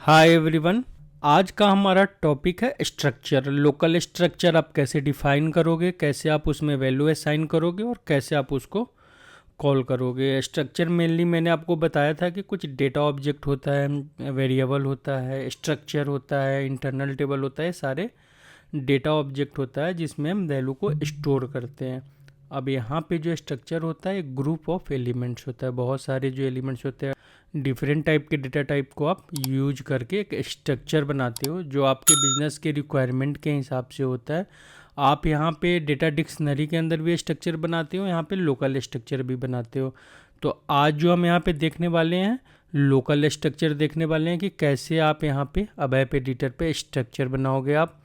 Hi everyone. आज का हमारा टॉपिक है स्ट्रक्चर। लोकल स्ट्रक्चर आप कैसे डिफाइन करोगे, कैसे आप उसमें वैल्यू असाइन करोगे और कैसे आप उसको कॉल करोगे। स्ट्रक्चर मेनली मैंने आपको बताया था कि कुछ डेटा ऑब्जेक्ट होता है, वेरिएबल होता है, स्ट्रक्चर होता है, इंटरनल टेबल होता है, सारे डेटा ऑब्जेक्ट होता है जिसमें हम वैल्यू को स्टोर करते हैं। अब यहाँ पे जो स्ट्रक्चर होता है एक ग्रुप ऑफ एलिमेंट्स होता है, बहुत सारे जो एलिमेंट्स होते हैं डिफरेंट टाइप के डेटा टाइप को आप यूज करके एक स्ट्रक्चर बनाते हो जो आपके बिजनेस के रिक्वायरमेंट के हिसाब से होता है। आप यहाँ पे डेटा डिक्शनरी के अंदर भी स्ट्रक्चर बनाते हो, यहाँ पे लोकल स्ट्रक्चर भी बनाते हो। तो आज जो हम यहाँ पे देखने वाले हैं लोकल स्ट्रक्चर देखने वाले हैं कि कैसे आप यहाँ पे अबैप एडिटर पे स्ट्रक्चर बनाओगे। आप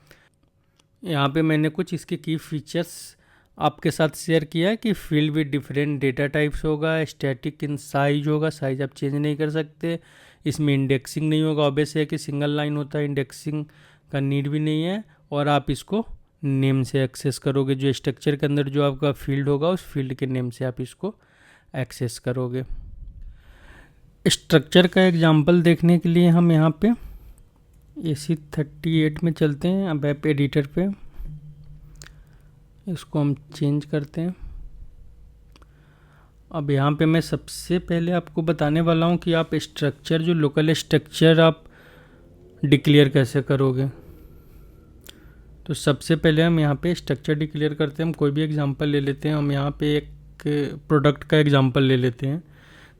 यहाँ पे मैंने कुछ इसके की फीचर्स आपके साथ शेयर किया है कि field with different data types होगा, स्टैटिक इन साइज होगा, साइज आप चेंज नहीं कर सकते, इसमें इंडेक्सिंग नहीं होगा, ऑब्वियस है कि सिंगल लाइन होता है, इंडेक्सिंग का नीड भी नहीं है, और आप इसको नेम से एक्सेस करोगे। जो स्ट्रक्चर के अंदर जो आपका फील्ड होगा उस फील्ड के नेम से आप इसको एक्सेस करोगे। स्ट्रक्चर का एग्जाम्पल देखने के लिए हम यहाँ पे AC38 में चलते हैं, अब ऐप एडिटर पे इसको हम चेंज करते हैं। अब यहाँ पे मैं सबसे पहले आपको बताने वाला हूँ कि आप स्ट्रक्चर जो लोकल स्ट्रक्चर आप डिक्लेयर कैसे करोगे। तो सबसे पहले हम यहाँ पे स्ट्रक्चर डिक्लेयर करते हैं। हम कोई भी एग्जांपल ले लेते हैं, हम यहाँ पे एक प्रोडक्ट का एग्जांपल ले लेते हैं।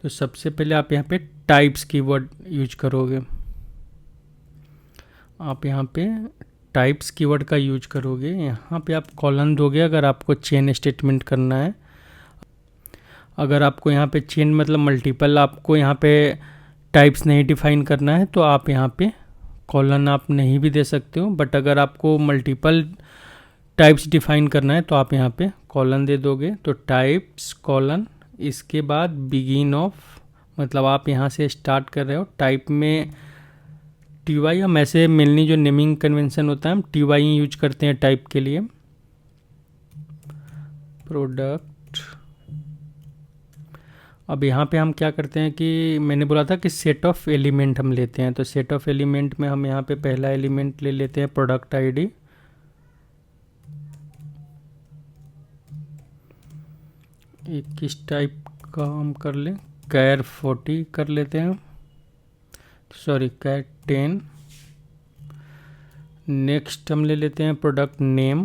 तो सबसे पहले आप यहाँ पे टाइप्स कीवर्ड यूज करोगे। आप यहाँ पे टाइप्स कीवर्ड का यूज करोगे, यहाँ पे आप कॉलन दोगे अगर आपको चेन स्टेटमेंट करना है। अगर आपको यहाँ पे चेन मतलब मल्टीपल आपको यहाँ पे टाइप्स नहीं डिफाइन करना है तो आप यहाँ पे कॉलन आप नहीं भी दे सकते हो, बट अगर आपको मल्टीपल टाइप्स डिफाइन करना है तो आप यहाँ पे कॉलन दे दोगे। तो टाइप्स कॉलन, इसके बाद बिगिन ऑफ, मतलब आप यहाँ से स्टार्ट कर रहे हो। टाइप में TY, हम ऐसे मेनली जो नेमिंग कन्वेंशन होता है हम TY यूज करते हैं टाइप के लिए। प्रोडक्ट, अब यहाँ पे हम क्या करते हैं कि मैंने बोला था कि सेट ऑफ एलिमेंट हम लेते हैं। तो सेट ऑफ एलिमेंट में हम यहाँ पे पहला एलिमेंट ले लेते हैं प्रोडक्ट ID। एक किस टाइप का हम कर लें, कैर 40 कर लेते हैं, सॉरी कैर 10। नेक्स्ट हम ले लेते हैं प्रोडक्ट नेम।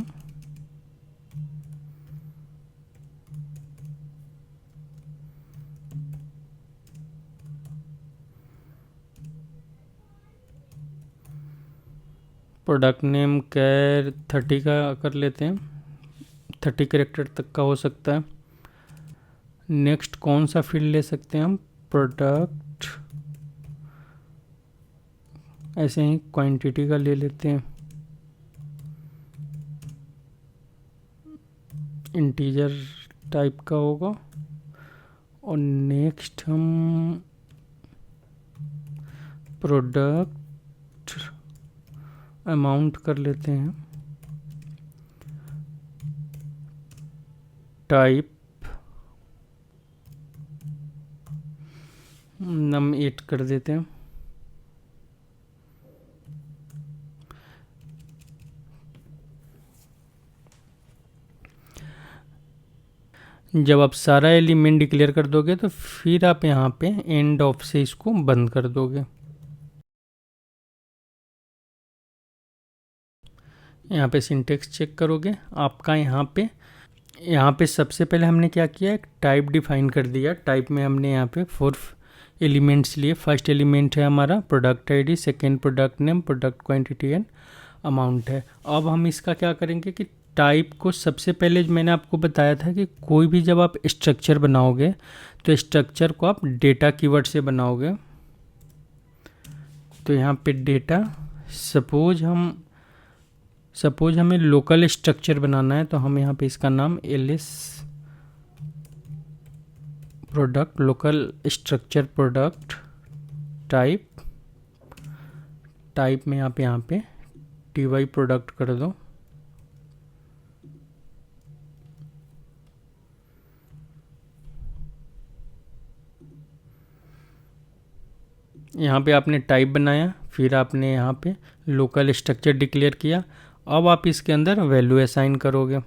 प्रोडक्ट नेम कैर 30 का कर लेते हैं, 30 कैरेक्टर तक का हो सकता है। नेक्स्ट कौन सा फील्ड ले सकते हैं हम, प्रोडक्ट, ऐसे ही क्वांटिटी का ले लेते हैं, इंटीजर टाइप का होगा। और नेक्स्ट हम प्रोडक्ट अमाउंट कर लेते हैं, टाइप नम 8 कर देते हैं। जब आप सारा एलिमेंट डिक्लेयर कर दोगे तो फिर आप यहाँ पे एंड ऑफ से इसको बंद कर दोगे। यहाँ पे सिंटेक्स चेक करोगे आपका, यहाँ पे सबसे पहले हमने क्या किया, एक टाइप डिफाइन कर दिया। टाइप में हमने यहाँ पे 4 एलिमेंट्स लिए। फर्स्ट एलिमेंट है हमारा product ID, second product name, product quantity and amount है। अब हम इसका क्या करेंगे कि टाइप को सबसे पहले मैंने आपको बताया था कि कोई भी जब आप स्ट्रक्चर बनाओगे तो स्ट्रक्चर को आप डेटा कीवर्ड से बनाओगे। तो यहाँ पे डेटा, सपोज हमें लोकल स्ट्रक्चर बनाना है तो हम यहाँ पे इसका नाम LS product local structure product type में आप यहाँ पे TY प्रोडक्ट कर दो। यहाँ पे आपने टाइप बनाया, फिर आपने यहाँ पे लोकल स्ट्रक्चर डिक्लेयर किया। अब आप इसके अंदर वैल्यू असाइन करोगे।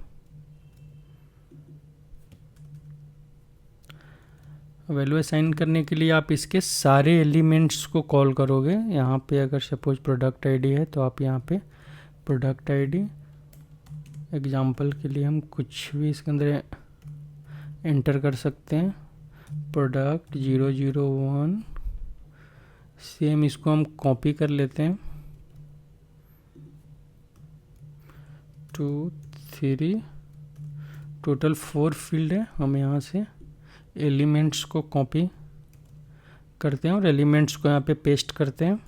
वैल्यू असाइन करने के लिए आप इसके सारे एलिमेंट्स को कॉल करोगे। यहाँ पे अगर सपोज प्रोडक्ट आईडी है तो आप यहाँ पे प्रोडक्ट आईडी, एग्जांपल के लिए हम कुछ भी इसके अंदर एंटर कर सकते हैं, प्रोडक्ट 001। सेम इसको हम कॉपी कर लेते हैं, 2 3, टोटल 4 फील्ड है। हम यहाँ से एलिमेंट्स को कॉपी करते हैं और एलिमेंट्स को यहाँ पे पेस्ट करते हैं।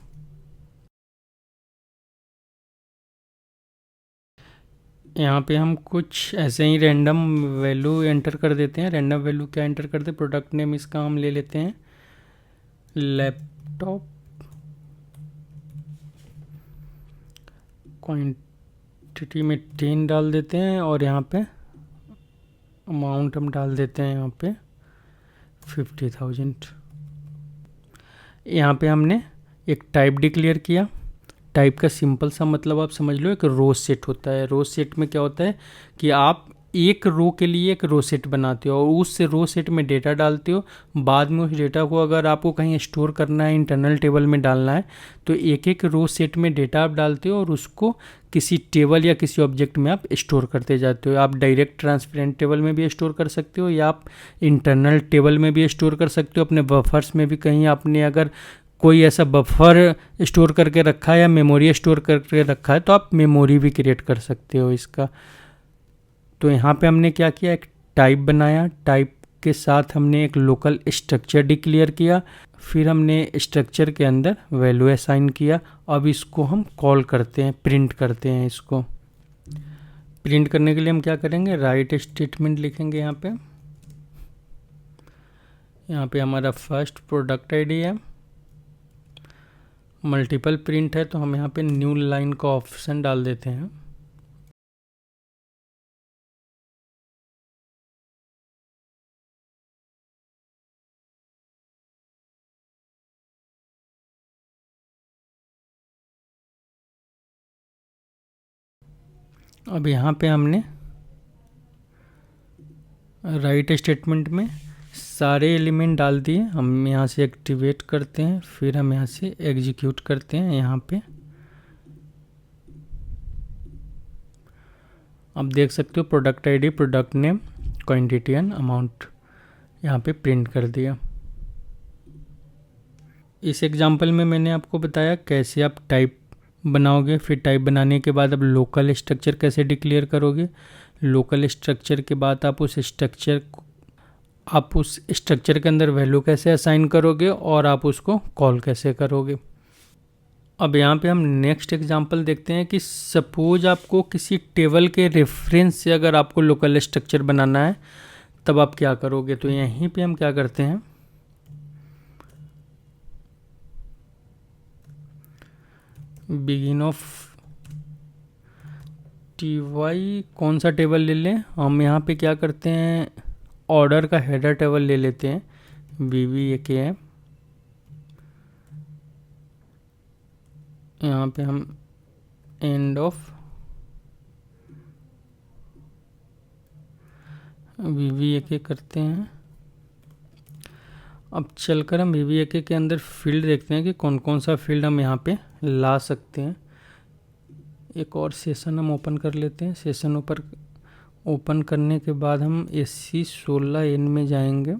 यहाँ पे हम कुछ ऐसे ही रैंडम वैल्यू एंटर कर देते हैं। रैंडम वैल्यू क्या एंटर करते हैं, प्रोडक्ट नेम इसका हम ले लेते हैं लैपटॉप, क्वांटिटी में 10 डाल देते हैं और यहाँ पे अमाउंट हम डाल देते हैं यहाँ पे 50,000। यहाँ पे हमने एक टाइप डिक्लेयर किया। टाइप का सिंपल सा मतलब आप समझ लो, एक रो सेट होता है। रो सेट में क्या होता है कि आप एक रो के लिए एक रो सेट बनाते हो और उस रो सेट में डेटा डालते हो। बाद में उस डेटा को अगर आपको कहीं स्टोर करना है, इंटरनल टेबल में डालना है, तो एक एक रो सेट में डेटा आप डालते हो और उसको किसी टेबल या किसी ऑब्जेक्ट में आप स्टोर करते जाते हो। आप डायरेक्ट ट्रांसपेरेंट टेबल में भी स्टोर कर सकते हो या आप इंटरनल टेबल में भी स्टोर कर सकते हो। अपने बफर्स में भी कहीं आपने अगर कोई ऐसा बफर स्टोर करके रखा है या मेमोरी स्टोर करके रखा है तो आप मेमोरी भी क्रिएट कर सकते हो इसका। तो यहाँ पे हमने क्या किया, एक टाइप बनाया। टाइप के साथ हमने एक लोकल स्ट्रक्चर डिक्लेयर किया। फिर हमने स्ट्रक्चर के अंदर वैल्यू असाइन किया। अब इसको हम कॉल करते हैं, प्रिंट करते हैं। इसको प्रिंट करने के लिए हम क्या करेंगे, राइट स्टेटमेंट लिखेंगे। यहाँ पे हमारा फर्स्ट प्रोडक्ट आईडी है, मल्टीपल प्रिंट है तो हम यहाँ पे न्यू लाइन का ऑप्शन डाल देते हैं। अब यहाँ पे हमने राइट स्टेटमेंट में सारे एलिमेंट डाल दिए। हम यहाँ से एक्टिवेट करते हैं, फिर हम यहाँ से एग्जीक्यूट करते हैं। यहाँ पे आप देख सकते हो product ID, product name, quantity and amount यहाँ पे प्रिंट कर दिया। इस एग्जांपल में मैंने आपको बताया कैसे आप टाइप बनाओगे। फिर टाइप बनाने के बाद अब लोकल स्ट्रक्चर कैसे डिक्लेयर करोगे। लोकल स्ट्रक्चर के बाद आप उस स्ट्रक्चर के अंदर वैल्यू कैसे असाइन करोगे और आप उसको कॉल कैसे करोगे। अब यहाँ पे हम नेक्स्ट एग्जांपल देखते हैं कि सपोज आपको किसी टेबल के रेफरेंस से अगर आपको लोकल स्ट्रक्चर बनाना है तब आप क्या करोगे। तो यहीं पे हम क्या करते हैं, बिगिन ऑफ टी कौन सा टेबल ले लें। हम यहाँ पे क्या करते हैं, ऑर्डर का हेडर टेबल ले लेते हैं, VVAKM। यहाँ पे हम एंड ऑफ VVAK करते हैं। अब चलकर हम VVAK के अंदर फील्ड देखते हैं कि कौन कौन सा फील्ड हम यहाँ पे ला सकते हैं। एक और सेशन हम ओपन कर लेते हैं। सेशन ओपन करने के बाद हम AC16N में जाएंगे।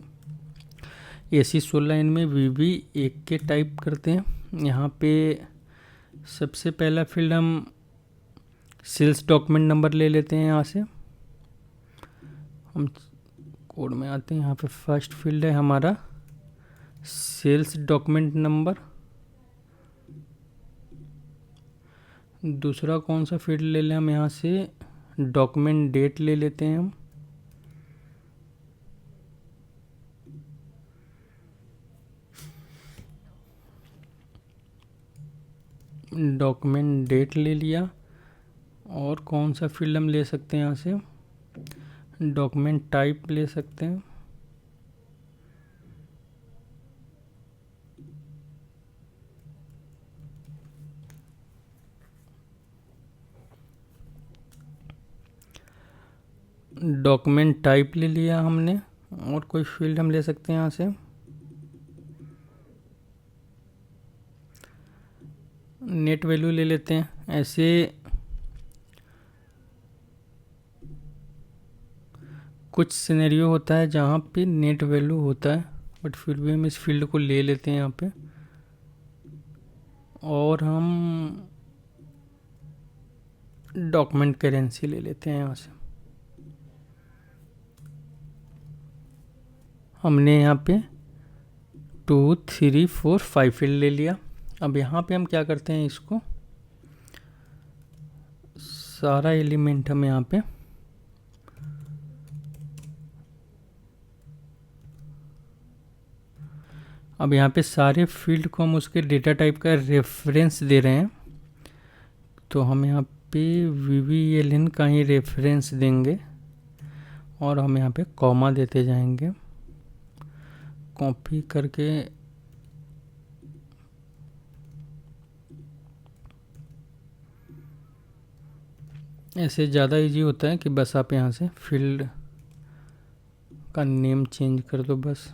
AC16N में VVAK टाइप करते हैं। यहाँ पे सबसे पहला फील्ड हम सेल्स डॉक्यूमेंट नंबर ले लेते हैं। यहाँ से हम कोड में आते हैं। यहाँ पे फर्स्ट फील्ड है हमारा सेल्स डॉक्यूमेंट नंबर। दूसरा कौन सा फील्ड ले लें हम, यहाँ से डॉक्यूमेंट डेट ले लेते हैं हम। डॉक्यूमेंट डेट ले लिया। और कौन सा फील्ड हम ले सकते हैं, यहाँ से डॉक्यूमेंट टाइप ले सकते हैं। डॉक्यूमेंट टाइप ले लिया हमने, और कोई फील्ड हम ले सकते हैं यहाँ से। नेट वैल्यू ले लेते हैं। ऐसे कुछ सिनेरियो होता है जहाँ पे नेट वैल्यू होता है, बट फिर भी हम इस फील्ड को ले लेते हैं यहाँ पे, और हम डॉक्यूमेंट करेंसी ले लेते हैं यहाँ से। हमने यहाँ पे 2, 3, 4, 5 फील्ड ले लिया। अब यहाँ पे हम क्या करते हैं, इसको सारा एलिमेंट हम यहाँ पे अब यहाँ पे सारे फील्ड को हम उसके डेटा टाइप का रेफरेंस दे रहे हैं, तो हम यहाँ पे VVLN का ही रेफरेंस देंगे और हम यहाँ पे कॉमा देते जाएंगे। कॉपी करके ऐसे ज़्यादा इजी होता है कि बस आप यहाँ से फील्ड का नेम चेंज कर दो बस।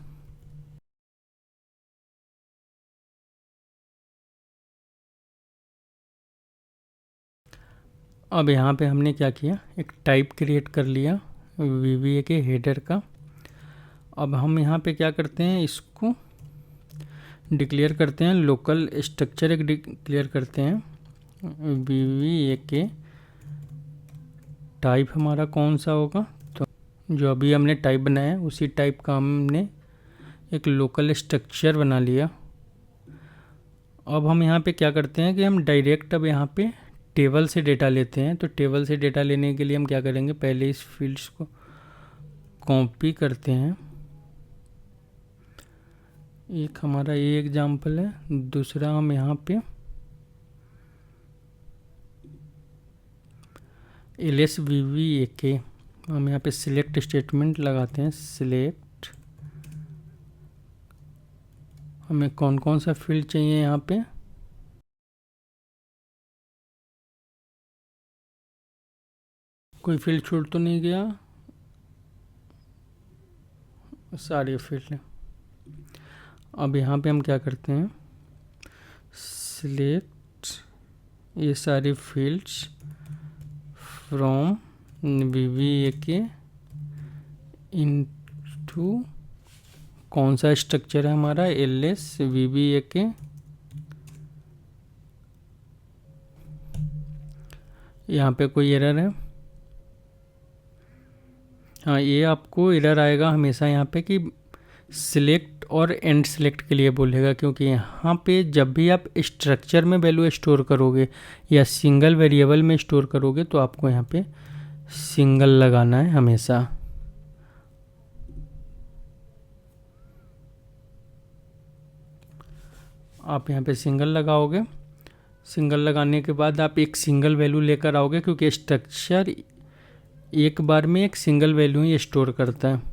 अब यहाँ पे हमने क्या किया, एक टाइप क्रिएट कर लिया VBA के हेडर का। अब हम यहाँ पे क्या करते हैं, इसको डिक्लेयर करते हैं, लोकल स्ट्रक्चर एक डिक्लेयर करते हैं। VBA के टाइप हमारा कौन सा होगा, तो जो अभी हमने टाइप बनाया उसी टाइप का हमने एक लोकल स्ट्रक्चर बना लिया। अब हम यहाँ पे क्या करते हैं कि हम डायरेक्ट अब यहाँ पे टेबल से डेटा लेते हैं। तो टेबल से डेटा लेने के लिए हम क्या करेंगे, पहले इस फील्ड्स को कॉपी करते हैं। एक हमारा ये एग्जाम्पल है, दूसरा हम यहाँ पे LSVBA के हम यहाँ पे सिलेक्ट स्टेटमेंट लगाते हैं। सिलेक्ट, हमें कौन कौन सा फील्ड चाहिए यहाँ पे, कोई फील्ड छूट तो नहीं गया, सारे फील्ड हैं। अब यहाँ पे हम क्या करते हैं, सिलेक्ट ये सारे फील्ड्स फ्रॉम VBA के इनटू कौन सा स्ट्रक्चर है हमारा, LSVBA के। यहाँ पे कोई एरर है, हाँ ये आपको एरर आएगा हमेशा यहाँ पे कि सिलेक्ट और एंड सिलेक्ट के लिए बोलेगा, क्योंकि यहाँ पे जब भी आप स्ट्रक्चर में वैल्यू स्टोर करोगे या सिंगल वेरिएबल में स्टोर करोगे तो आपको यहाँ पे सिंगल लगाना है हमेशा। आप यहाँ पे सिंगल लगाओगे, सिंगल लगाने के बाद आप एक सिंगल वैल्यू लेकर आओगे, क्योंकि स्ट्रक्चर एक बार में एक सिंगल वैल्यू ही स्टोर करता है।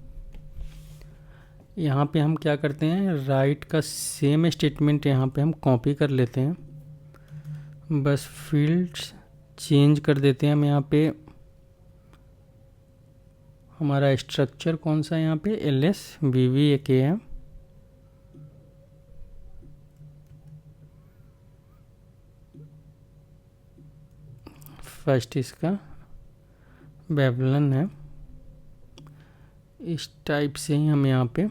यहाँ पे हम क्या करते हैं, राइट का सेम स्टेटमेंट यहाँ पे हम कॉपी कर लेते हैं, बस फील्ड्स चेंज कर देते हैं। हम यहाँ पे हमारा स्ट्रक्चर कौन सा है, यहाँ पे LSVBA के है। फर्स्ट इसका बेबलन है, इस टाइप से ही हम यहाँ पे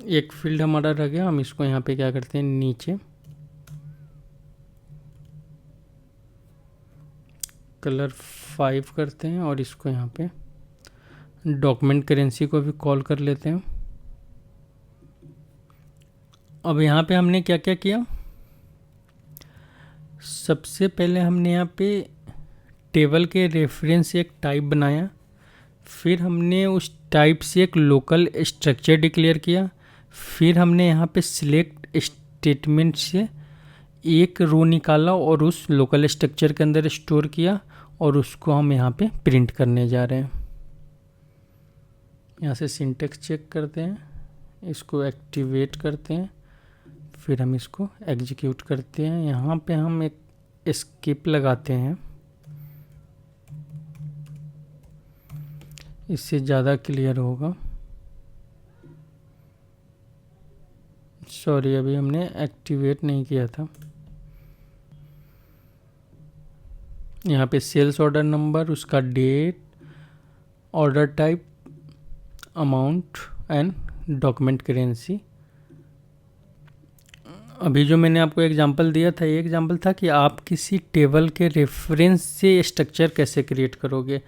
एक फील्ड हमारा रह गया। हम इसको यहाँ पे क्या करते हैं, नीचे कलर 5 करते हैं और इसको यहाँ पे डॉक्यूमेंट करेंसी को भी कॉल कर लेते हैं। अब यहाँ पे हमने क्या क्या किया, सबसे पहले हमने यहाँ पे टेबल के रेफरेंस से एक टाइप बनाया, फिर हमने उस टाइप से एक लोकल स्ट्रक्चर डिक्लेयर किया, फिर हमने यहाँ पे सिलेक्ट स्टेटमेंट से एक रो निकाला और उस लोकल स्ट्रक्चर के अंदर स्टोर किया, और उसको हम यहाँ पे प्रिंट करने जा रहे हैं। यहाँ से सिंटेक्स चेक करते हैं, इसको एक्टिवेट करते हैं, फिर हम इसको एग्जीक्यूट करते हैं। यहाँ पे हम एक स्किप लगाते हैं, इससे ज़्यादा क्लियर होगा। सॉरी, अभी हमने एक्टिवेट नहीं किया था। यहाँ पे सेल्स ऑर्डर नंबर, उसका date, order type, amount and document currency. अभी जो मैंने आपको एग्जांपल दिया था, ये एग्जांपल था कि आप किसी टेबल के रेफरेंस से स्ट्रक्चर कैसे क्रिएट करोगे।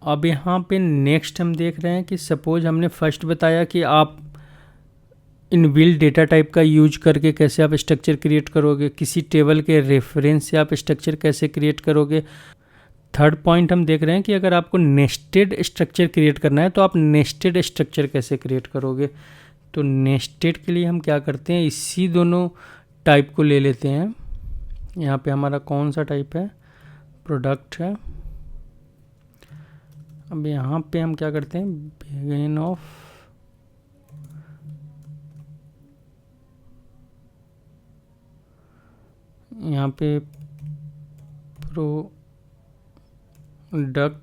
अब यहाँ पे नेक्स्ट हम देख रहे हैं कि सपोज हमने फर्स्ट बताया कि आप इनबिल्ट डेटा टाइप का यूज करके कैसे आप स्ट्रक्चर क्रिएट करोगे, किसी टेबल के रेफरेंस से आप स्ट्रक्चर कैसे क्रिएट करोगे। थर्ड पॉइंट हम देख रहे हैं कि अगर आपको नेस्टेड स्ट्रक्चर क्रिएट करना है तो आप नेस्टेड स्ट्रक्चर कैसे क्रिएट करोगे। तो नेस्टेड के लिए हम क्या करते हैं, इसी दोनों टाइप को ले लेते हैं। यहाँ पे हमारा कौन सा टाइप है, प्रोडक्ट है। अब यहाँ पे हम क्या करते हैं, बिगिन ऑफ, यहाँ पे प्रोडक्ट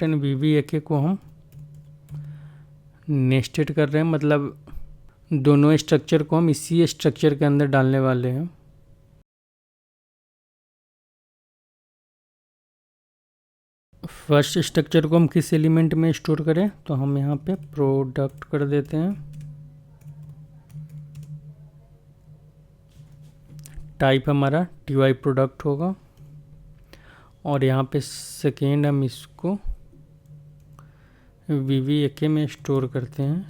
एंड VBAK को हम नेस्टेड कर रहे हैं, मतलब दोनों स्ट्रक्चर को हम इसी स्ट्रक्चर के अंदर डालने वाले हैं। फर्स्ट स्ट्रक्चर को हम किस एलिमेंट में स्टोर करें, तो हम यहाँ पे प्रोडक्ट कर देते हैं। टाइप हमारा TY प्रोडक्ट होगा, और यहाँ पे सेकेंड हम इसको VBAK में स्टोर करते हैं।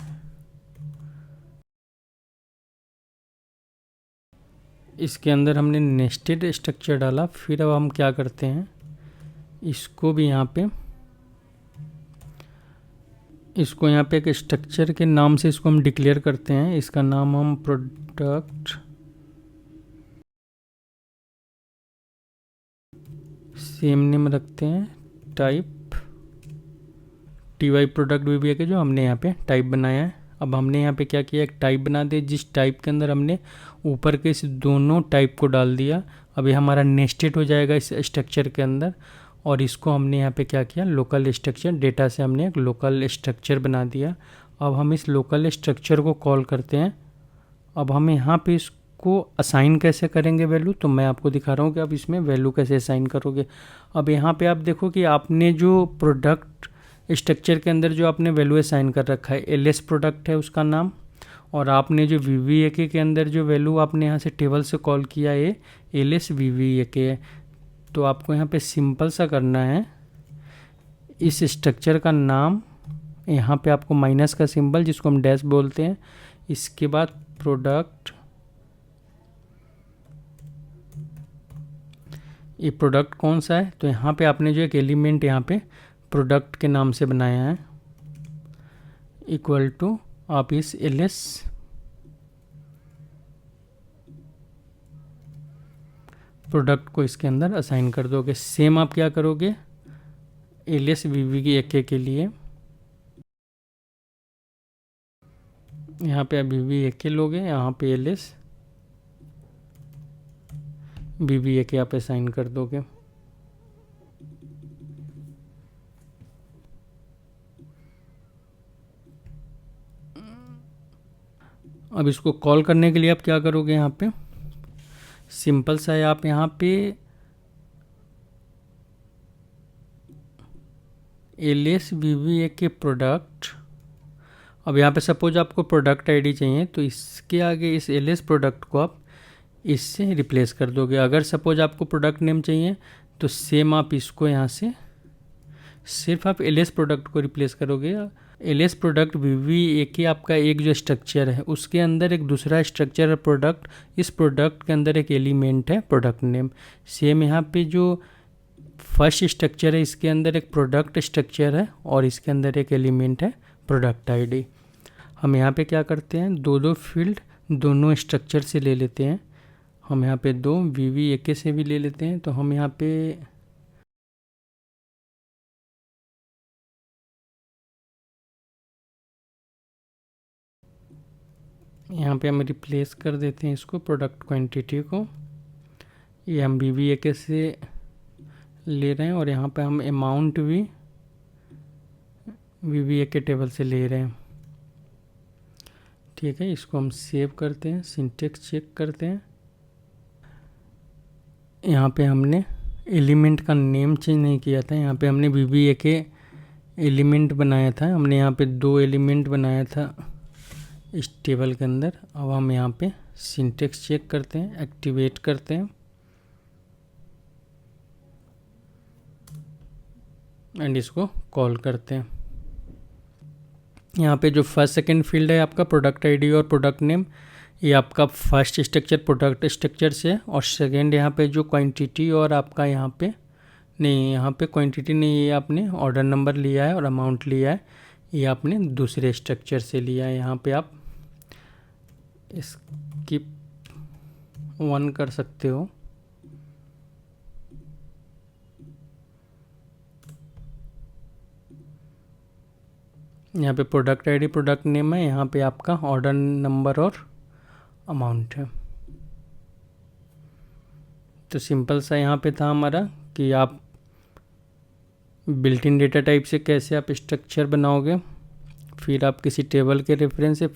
इसके अंदर हमने नेस्टेड स्ट्रक्चर डाला, फिर अब हम क्या करते हैं, इसको भी यहाँ पे, इसको यहाँ पे एक स्ट्रक्चर के नाम से इसको हम डिक्लेयर करते हैं। इसका नाम हम प्रोडक्ट सेम नेम रखते हैं, टाइप TY प्रोडक्ट VBAK जो हमने यहाँ पे टाइप बनाया है। अब हमने यहाँ पे क्या किया, एक टाइप बना दिया, जिस टाइप के अंदर हमने ऊपर के इस दोनों टाइप को डाल दिया। अभी हमारा नेस्टेड हो जाएगा इस स्ट्रक्चर के अंदर, और इसको हमने यहाँ पे क्या किया, लोकल स्ट्रक्चर, डेटा से हमने एक लोकल स्ट्रक्चर बना दिया। अब हम इस लोकल स्ट्रक्चर को कॉल करते हैं। अब हम यहाँ पे इसको असाइन कैसे करेंगे वैल्यू, तो मैं आपको दिखा रहा हूँ कि आप इसमें वैल्यू कैसे असाइन करोगे। अब यहाँ पे आप देखो कि आपने जो प्रोडक्ट स्ट्रक्चर के अंदर जो आपने वैल्यू असाइन कर रखा है, LS प्रोडक्ट है उसका नाम, और आपने जो VBAK के अंदर जो वैल्यू आपने यहाँ से टेबल से कॉल किया है LS VBAK है। तो आपको यहाँ पे सिंपल सा करना है, इस स्ट्रक्चर का नाम, यहाँ पे आपको माइनस का सिंबल जिसको हम डैश बोलते हैं, इसके बाद प्रोडक्ट, ये प्रोडक्ट कौन सा है, तो यहाँ पे आपने जो एक एलिमेंट यहाँ पे प्रोडक्ट के नाम से बनाया है, इक्वल टू आप इस LS प्रोडक्ट को इसके अंदर असाइन कर दोगे। सेम आप क्या करोगे LS VBAK के लिए, यहाँ पे आप VBAK लोगे, यहाँ पे LS VBAK आप असाइन कर दोगे। अब इसको कॉल करने के लिए आप क्या करोगे, यहाँ पे सिंपल सा है, आप यहाँ पे LS VBAK प्रोडक्ट, अब यहाँ पे सपोज आपको प्रोडक्ट आईडी चाहिए तो इसके आगे इस LS प्रोडक्ट को आप इससे रिप्लेस कर दोगे। अगर सपोज आपको प्रोडक्ट नेम चाहिए तो सेम आप इसको यहाँ से सिर्फ आप LS प्रोडक्ट को रिप्लेस करोगे। LS प्रोडक्ट VBAK आपका एक जो स्ट्रक्चर है उसके अंदर एक दूसरा स्ट्रक्चर है प्रोडक्ट, इस प्रोडक्ट के अंदर एक एलिमेंट है प्रोडक्ट नेम। सेम यहाँ पे जो फर्स्ट स्ट्रक्चर है इसके अंदर एक प्रोडक्ट स्ट्रक्चर है और इसके अंदर एक एलिमेंट है प्रोडक्ट आईडी। हम यहाँ पे क्या करते हैं, दो दो फील्ड दोनों स्ट्रक्चर से ले लेते हैं। हम यहाँ पे दो VBAK से भी ले लेते हैं। तो हम यहाँ पे यहाँ पे हम रिप्लेस कर देते हैं इसको प्रोडक्ट क्वांटिटी को, ये हम BBAK से ले रहे हैं और यहाँ पे हम अमाउंट भी BBAK टेबल से ले रहे हैं। ठीक है, इसको हम सेव करते हैं, सिंटेक्स चेक करते हैं। यहाँ पे हमने एलिमेंट का नेम चेंज नहीं किया था, यहाँ पे हमने BBAK एलिमेंट बनाया था, हमने यहाँ पे 2 एलिमेंट बनाया था इस टेबल के अंदर। अब हम यहाँ पे सिंटेक्स चेक करते हैं, एक्टिवेट करते हैं एंड इसको कॉल करते हैं। यहाँ पे जो फर्स्ट सेकंड फील्ड है आपका प्रोडक्ट आईडी और प्रोडक्ट नेम, ये आपका फर्स्ट स्ट्रक्चर प्रोडक्ट स्ट्रक्चर से, और सेकंड यहाँ पे जो क्वांटिटी और आपका यहाँ पे नहीं, यहाँ पे क्वांटिटी नहीं, ये आपने ऑर्डर नंबर लिया है और अमाउंट लिया है, ये आपने दूसरे स्ट्रक्चर से लिया है। यहाँ पे आप स्किप 1 कर सकते हो। यहाँ पे प्रोडक्ट आईडी प्रोडक्ट नेम है, यहाँ पे आपका ऑर्डर नंबर और अमाउंट है। तो सिंपल सा यहाँ पे था हमारा कि आप बिल्ट इन डेटा टाइप से कैसे आप स्ट्रक्चर बनाओगे, फिर आप किसी टेबल के रेफरेंस से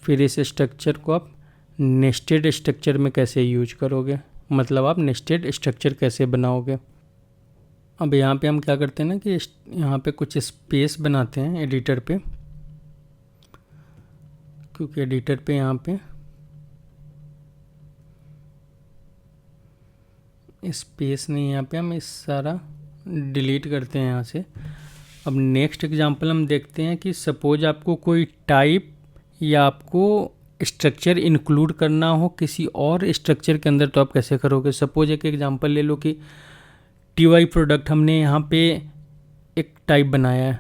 फिर इस स्ट्रक्चर को आप नेस्टेड स्ट्रक्चर में कैसे यूज करोगे, मतलब आप नेस्टेड स्ट्रक्चर कैसे बनाओगे। अब यहाँ पे हम क्या करते हैं ना कि यहाँ पे कुछ स्पेस बनाते हैं एडिटर पे, क्योंकि एडिटर पे यहाँ पे स्पेस नहीं है, यहाँ पे हम इस सारा डिलीट करते हैं यहाँ से। अब नेक्स्ट एग्जांपल हम देखते हैं कि सपोज आपको कोई टाइप या आपको स्ट्रक्चर इंक्लूड करना हो किसी और स्ट्रक्चर के अंदर, तो आप कैसे करोगे। सपोज एक एग्जांपल ले लो कि TY प्रोडक्ट हमने यहाँ पे एक टाइप बनाया है।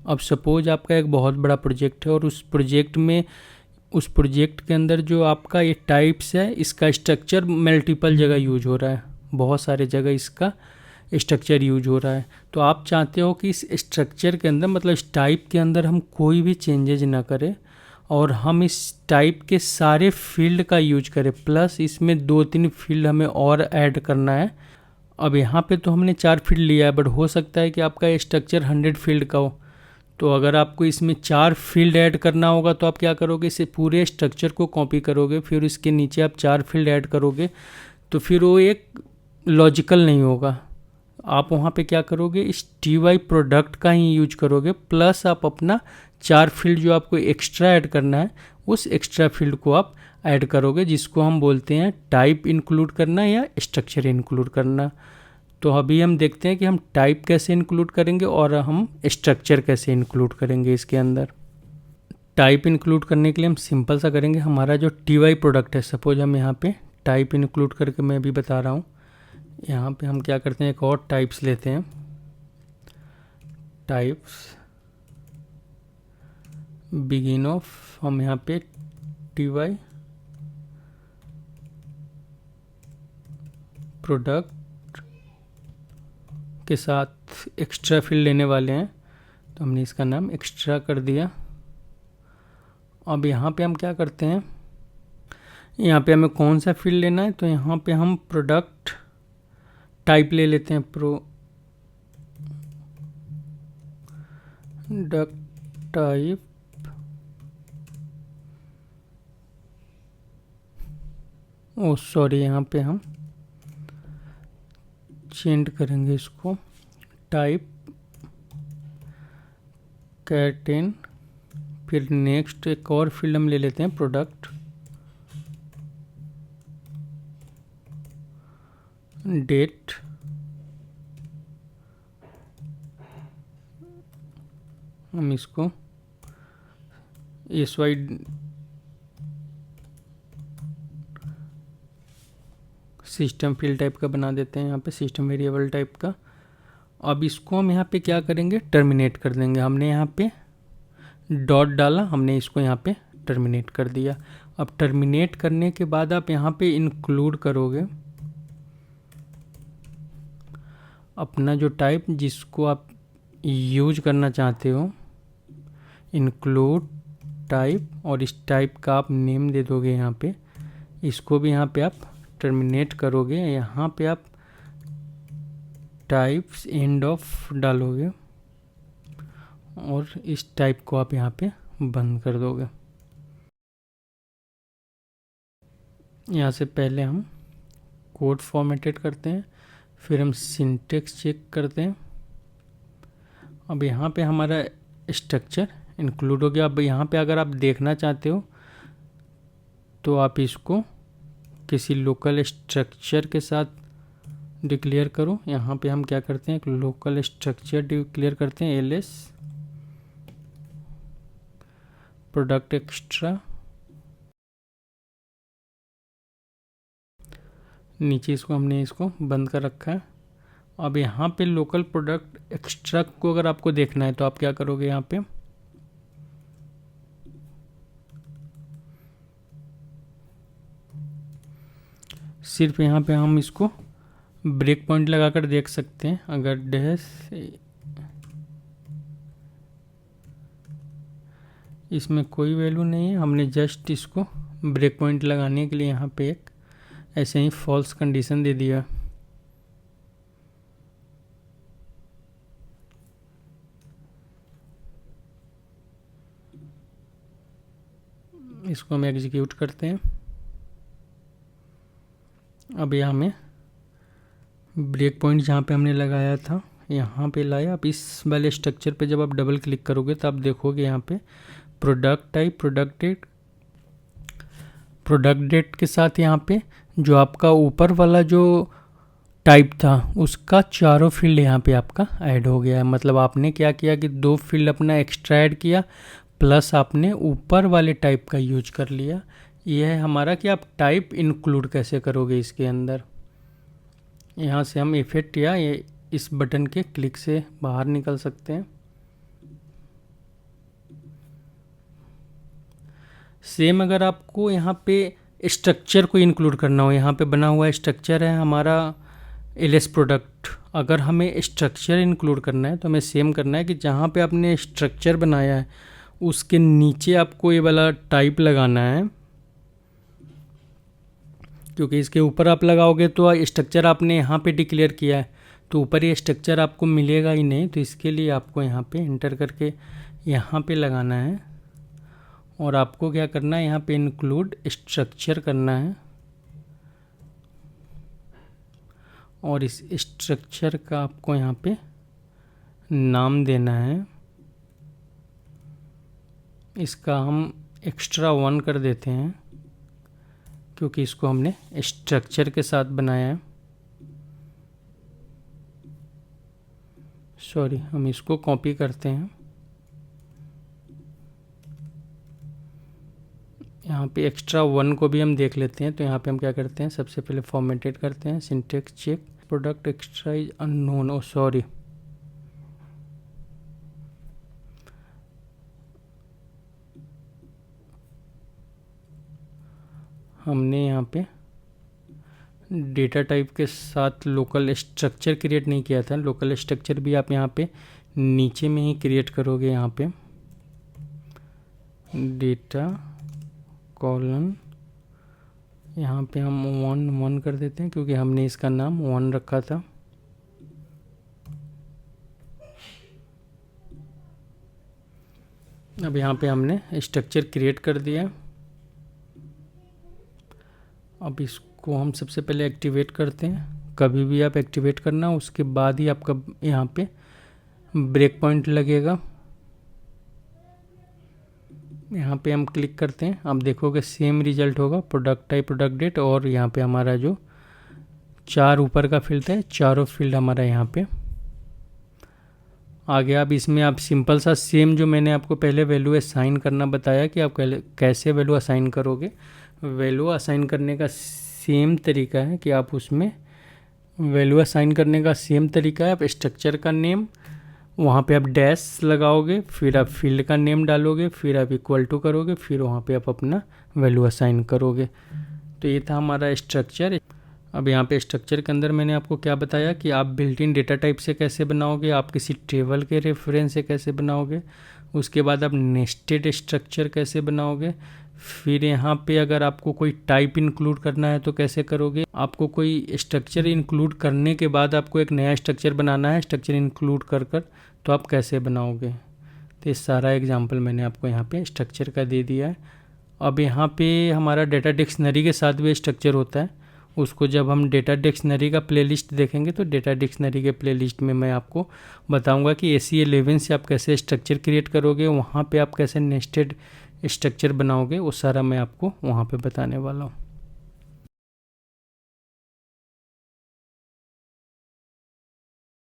अब सपोज आपका एक बहुत बड़ा प्रोजेक्ट है और उस प्रोजेक्ट के अंदर जो आपका ये टाइप्स है, इसका स्ट्रक्चर मल्टीपल जगह यूज हो रहा है, बहुत सारे जगह इसका स्ट्रक्चर यूज हो रहा है। तो आप चाहते हो कि इस स्ट्रक्चर के अंदर, मतलब इस टाइप के अंदर हम कोई भी चेंजेज ना करें और हम इस टाइप के सारे फील्ड का यूज करें, प्लस इसमें 2-3 फील्ड हमें और ऐड करना है। अब यहाँ पे तो हमने 4 फील्ड लिया है, बट हो सकता है कि आपका स्ट्रक्चर 100 फील्ड का हो। तो अगर आपको इसमें 4 फील्ड ऐड करना होगा तो आप क्या करोगे, इसे पूरे स्ट्रक्चर को कॉपी करोगे, फिर इसके नीचे आप 4 फील्ड ऐड करोगे, तो फिर वो एक लॉजिकल नहीं होगा। आप वहाँ पे क्या करोगे, इस TY प्रोडक्ट का ही यूज करोगे, प्लस आप अपना 4 फील्ड जो आपको एक्स्ट्रा ऐड करना है, उस एक्स्ट्रा फील्ड को आप ऐड करोगे, जिसको हम बोलते हैं टाइप इंक्लूड करना या स्ट्रक्चर इंक्लूड करना। तो अभी हम देखते हैं कि हम टाइप कैसे इंक्लूड करेंगे और हम स्ट्रक्चर कैसे इंक्लूड करेंगे इसके अंदर। टाइप इंक्लूड करने के लिए हम सिंपल सा करेंगे, हमारा जो TY प्रोडक्ट है, सपोज हम यहाँ पे टाइप इंक्लूड करके मैं भी बता रहा हूँ। यहाँ पे हम क्या करते हैं, एक और टाइप्स लेते हैं, टाइप्स बिगिन ऑफ, हम यहाँ पे TY प्रोडक्ट के साथ एक्स्ट्रा फील्ड लेने वाले हैं, तो हमने इसका नाम एक्स्ट्रा कर दिया। अब यहाँ पे हम क्या करते हैं, यहाँ पे हमें कौन सा फील्ड लेना है, तो यहाँ पे हम प्रोडक्ट टाइप ले लेते हैं, प्रोडक्ट टाइप यहाँ पे हम चेंज करेंगे इसको, टाइप कैटेन, फिर नेक्स्ट एक और फील्ड हम ले लेते हैं प्रोडक्ट डेट, हम इसको SY सिस्टम फील्ड टाइप का बना देते हैं, यहाँ पे सिस्टम वेरिएबल टाइप का। अब इसको हम यहाँ पे क्या करेंगे, टर्मिनेट कर देंगे। हमने यहाँ पे डॉट डाला, हमने इसको यहाँ पे टर्मिनेट कर दिया। अब टर्मिनेट करने के बाद आप यहाँ पे इंक्लूड करोगे अपना जो टाइप जिसको आप यूज करना चाहते हो, इंक्लूड टाइप और इस टाइप का आप नेम दे दोगे यहाँ पे। इसको भी यहाँ पे आप टर्मिनेट करोगे, यहाँ पे आप टाइप्स एंड ऑफ डालोगे और इस टाइप को आप यहाँ पे बंद कर दोगे। यहाँ से पहले हम कोड फॉर्मेटेड करते हैं, फिर हम सिंटेक्स चेक करते हैं। अब यहाँ पे हमारा स्ट्रक्चर इंक्लूड हो गया। अब यहाँ पे अगर आप देखना चाहते हो तो आप इसको किसी लोकल स्ट्रक्चर के साथ डिक्लेयर करो। यहाँ पे हम क्या करते हैं, एक लोकल स्ट्रक्चर डिक्लेयर करते हैं, ls प्रोडक्ट एक्स्ट्रा। नीचे इसको बंद कर रखा है। अब यहाँ पे लोकल प्रोडक्ट एक्स्ट्रा को अगर आपको देखना है तो आप क्या करोगे, यहाँ पे सिर्फ यहाँ पे हम इसको ब्रेक पॉइंट लगाकर देख सकते हैं। अगर डैश इसमें कोई वैल्यू नहीं है, हमने जस्ट इसको ब्रेक पॉइंट लगाने के लिए यहाँ पे एक ऐसे ही फॉल्स कंडीशन दे दिया। इसको हम एग्जीक्यूट करते हैं। अब यहाँ में ब्रेक पॉइंट जहाँ पे हमने लगाया था यहाँ पे लाया। अब इस वाले स्ट्रक्चर पे जब आप डबल क्लिक करोगे तो आप देखोगे यहाँ पे प्रोडक्ट टाइप, प्रोडक्ट डेट के साथ यहाँ पे जो आपका ऊपर वाला जो टाइप था उसका चारों फील्ड यहाँ पे आपका ऐड हो गया है। मतलब आपने क्या किया कि 2 फील्ड अपना एक्स्ट्रा ऐड किया, प्लस आपने ऊपर वाले टाइप का यूज कर लिया। यह है हमारा कि आप टाइप इंक्लूड कैसे करोगे इसके अंदर। यहाँ से हम इफेक्ट या इस बटन के क्लिक से बाहर निकल सकते हैं। सेम अगर आपको यहाँ पे स्ट्रक्चर को इंक्लूड करना हो, यहाँ पे बना हुआ स्ट्रक्चर है हमारा ls प्रोडक्ट। अगर हमें स्ट्रक्चर इंक्लूड करना है तो हमें सेम करना है कि जहाँ पे आपने स्ट्रक्चर बनाया है उसके नीचे आपको ये वाला टाइप लगाना है, क्योंकि इसके ऊपर आप लगाओगे तो स्ट्रक्चर आपने यहाँ पे डिक्लेयर किया है तो ऊपर ये स्ट्रक्चर आपको मिलेगा ही नहीं। तो इसके लिए आपको यहाँ पे इंटर करके यहाँ पे लगाना है और आपको क्या करना है, यहाँ पे इंक्लूड स्ट्रक्चर करना है और इस स्ट्रक्चर का आपको यहाँ पे नाम देना है। इसका हम एक्स्ट्रा 1 कर देते हैं क्योंकि इसको हमने स्ट्रक्चर के साथ बनाया है। सॉरी, हम इसको कॉपी करते हैं। यहाँ पे एक्स्ट्रा 1 को भी हम देख लेते हैं। तो यहाँ पे हम क्या करते हैं, सबसे पहले फॉर्मेटेड करते हैं, syntax check, product extra is unknown. Oh sorry, हमने यहाँ पे डेटा टाइप के साथ लोकल स्ट्रक्चर क्रिएट नहीं किया था। लोकल स्ट्रक्चर भी आप यहाँ पे नीचे में ही क्रिएट करोगे। यहाँ पे डेटा कॉलन, यहाँ पे हम 1 कर देते हैं क्योंकि हमने इसका नाम 1 रखा था। अब यहाँ पे हमने स्ट्रक्चर क्रिएट कर दिया। अब इसको हम सबसे पहले एक्टिवेट करते हैं। कभी भी आप एक्टिवेट करना, उसके बाद ही आपका यहाँ पे ब्रेक पॉइंट लगेगा। यहाँ पे हम क्लिक करते हैं, आप देखोगे सेम रिजल्ट होगा, प्रोडक्ट टाइप, प्रोडक्ट डेट और यहाँ पे हमारा जो 4 ऊपर का फील्ड है, चारों फील्ड हमारा यहाँ पे आ गया। अब इसमें आप सिंपल सा सेम जो मैंने आपको पहले वैल्यू असाइन करना बताया कि आप कैसे वैल्यू असाइन करोगे, वैल्यू असाइन करने का सेम तरीका है कि आप उसमें वैल्यू असाइन करने का सेम तरीका है। आप स्ट्रक्चर का नेम वहाँ पे आप डैश लगाओगे, फिर आप फील्ड का नेम डालोगे, फिर आप इक्वल टू करोगे, फिर वहाँ पे आप अपना वैल्यू असाइन करोगे। तो ये था हमारा स्ट्रक्चर। अब यहाँ पे स्ट्रक्चर के अंदर मैंने आपको क्या बताया कि आप बिल्ट इन डेटा टाइप से कैसे बनाओगे, आप किसी टेबल के रेफरेंस से कैसे बनाओगे, उसके बाद आप नेस्टेड स्ट्रक्चर कैसे बनाओगे, फिर यहाँ पे अगर आपको कोई टाइप इंक्लूड करना है तो कैसे करोगे, आपको कोई स्ट्रक्चर इंक्लूड करने के बाद आपको एक नया स्ट्रक्चर बनाना है स्ट्रक्चर इंक्लूड कर तो आप कैसे बनाओगे। तो ये सारा एग्जांपल मैंने आपको यहाँ पे स्ट्रक्चर का दे दिया है। अब यहाँ पे हमारा डेटा डिक्शनरी के साथ भी स्ट्रक्चर होता है, उसको जब हम डेटा डिक्शनरी का प्लेलिस्ट देखेंगे तो डेटा डिक्शनरी के प्लेलिस्ट में मैं आपको बताऊंगा कि AC11 से आप कैसे स्ट्रक्चर क्रिएट करोगे, वहाँ पे आप कैसे नेस्टेड स्ट्रक्चर बनाओगे, वो सारा मैं आपको वहाँ पे बताने वाला हूँ।